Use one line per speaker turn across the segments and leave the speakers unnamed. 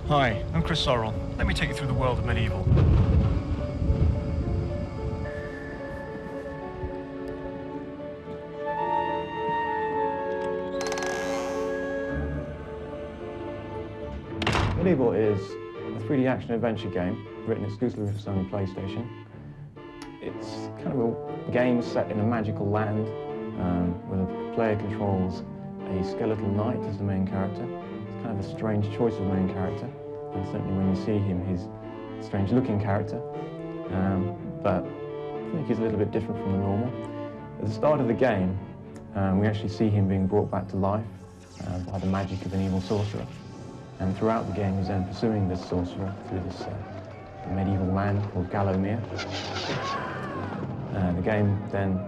Hi, I'm Chris Sorrell. Let me take you through the world of MediEvil.
MediEvil is a 3D action-adventure game written exclusively for Sony PlayStation. It's kind of a game set in a magical land where the player controls a skeletal knight as the main character. It's kind of a strange choice of main character, and certainly when you see him, he's a strange-looking character, but I think he's a little bit different from the normal. At the start of the game, we actually see him being brought back to life by the magic of an evil sorcerer. And throughout the game, he's then pursuing this sorcerer through this medieval land called Gallowmere. The game then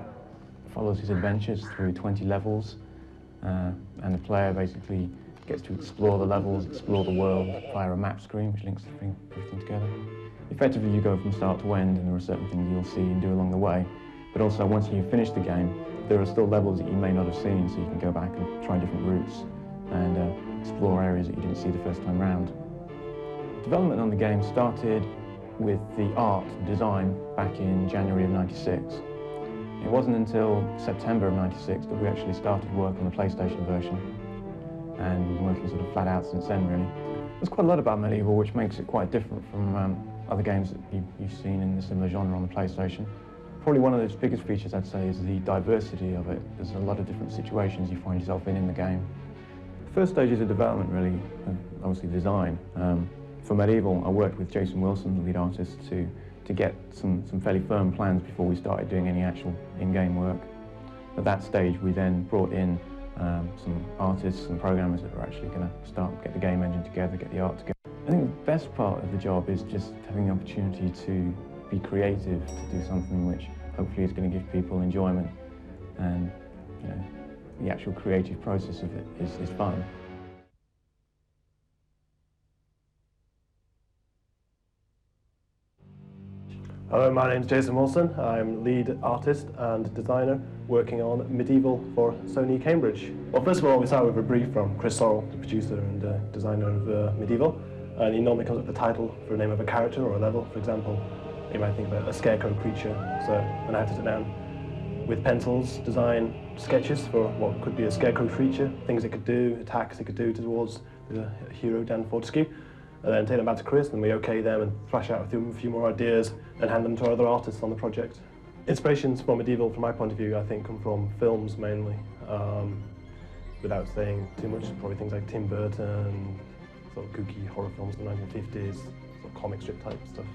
follows his adventures through 20 levels, and the player basically gets to explore the levels, explore the world via a map screen, which links everything together. Effectively, you go from start to end, and there are certain things you'll see and do along the way. But also, once you've finished the game, there are still levels that you may not have seen, so you can go back and try different routes and explore areas that you didn't see the first time round. Development on the game started with the art and design back in January of '96. It wasn't until September of '96 that we actually started work on the PlayStation version, and we've been working sort of flat out since then, really. There's quite a lot about MediEvil, which makes it quite different from other games that you've seen in the similar genre on the PlayStation. Probably one of the biggest features, I'd say, is the diversity of it. There's a lot of different situations you find yourself in the game. The first stages of development, really, obviously design. For MediEvil, I worked with Jason Wilson, the lead artist, to get some fairly firm plans before we started doing any actual in-game work. At that stage, we then brought in some artists and programmers that were actually going to get the game engine together, get the art together. I think the best part of the job is just having the opportunity to be creative, to do something which hopefully is going to give people enjoyment, and the actual creative process of it is fun.
Hello, my name's Jason Wilson. I'm lead artist and designer working on MediEvil for Sony Cambridge. Well, first of all, we start with a brief from Chris Sorrell, the producer and designer of MediEvil, and he normally comes up with the title for the name of a character or a level. For example, you might think about a scarecrow creature, so then I have to sit down with pencils, design sketches for what could be a scarecrow creature, things it could do, attacks it could do towards the hero Dan Fortescue, and then take them back to Chris, and we okay them and thrash out a few more ideas and hand them to our other artists on the project. Inspirations for MediEvil, from my point of view, I think come from films mainly. Without saying too much, probably things like Tim Burton, sort of kooky horror films in the 1950s, sort of comic strip type stuff.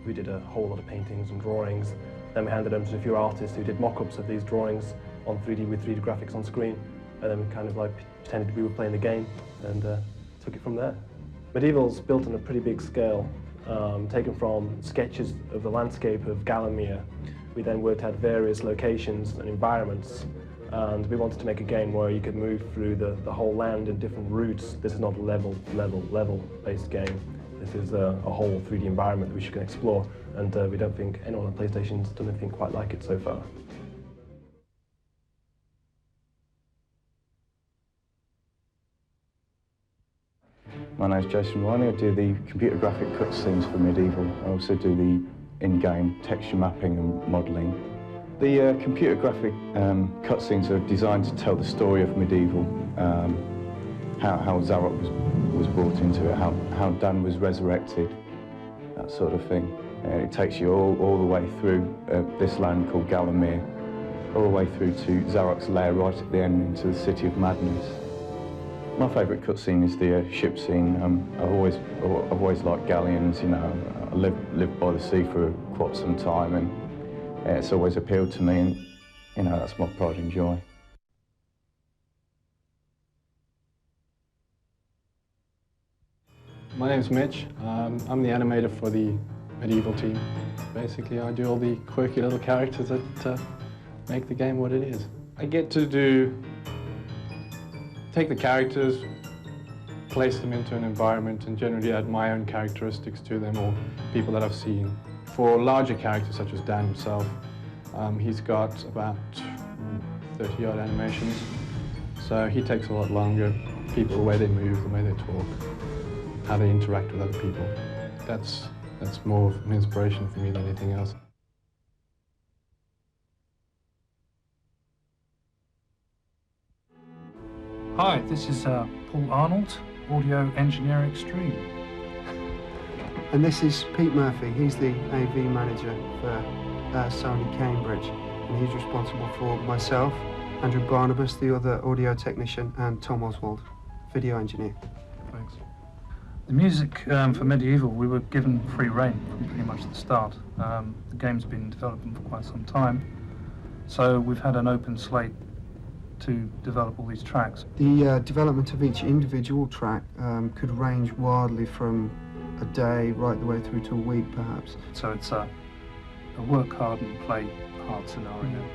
We did a whole lot of paintings and drawings. Then we handed them to a few artists who did mock-ups of these drawings on 3D with 3D graphics on screen, and then we kind of like pretended we were playing the game and took it from there. MediEvil's built on a pretty big scale, taken from sketches of the landscape of Gallowmere. We then worked out various locations and environments, and we wanted to make a game where you could move through the whole land in different routes. This is not a level-based game. This is a whole 3D environment which you can explore, and we don't think anyone on PlayStation's done anything quite like it so far.
My name's Jason Riley. I do the computer graphic cutscenes for MediEvil. I also do the in-game texture mapping and modelling. The computer graphic cutscenes are designed to tell the story of MediEvil, how Zarok was brought into it, how Dan was resurrected, that sort of thing. It takes you all the way through this land called Gallowmere, all the way through to Zarok's lair right at the end into the City of Madness. My favourite cutscene is the ship scene. I've always liked galleons. I lived by the sea for quite some time, and it's always appealed to me, and that's my pride and joy.
My name's Mitch. I'm the animator for the MediEvil team. Basically, I do all the quirky little characters that make the game what it is. I get to take the characters, place them into an environment, and generally add my own characteristics to them or people that I've seen. For larger characters such as Dan himself, he's got about 30-odd animations, so he takes a lot longer. People, the way they move, the way they talk. how they interact with other people. That's more of an inspiration for me than anything else.
Hi, this is Paul Arnold, Audio Engineer Extreme.
And this is Pete Murphy. He's the AV manager for Sony Cambridge, and he's responsible for myself, Andrew Barnabas, the other audio technician, and Tom Oswald, video engineer.
Thanks. The music for MediEvil, we were given free rein from pretty much the start. The game's been developing for quite some time, so we've had an open slate to develop all these tracks.
The development of each individual track could range wildly from a day right the way through to a week, perhaps.
So it's a work hard and play hard scenario.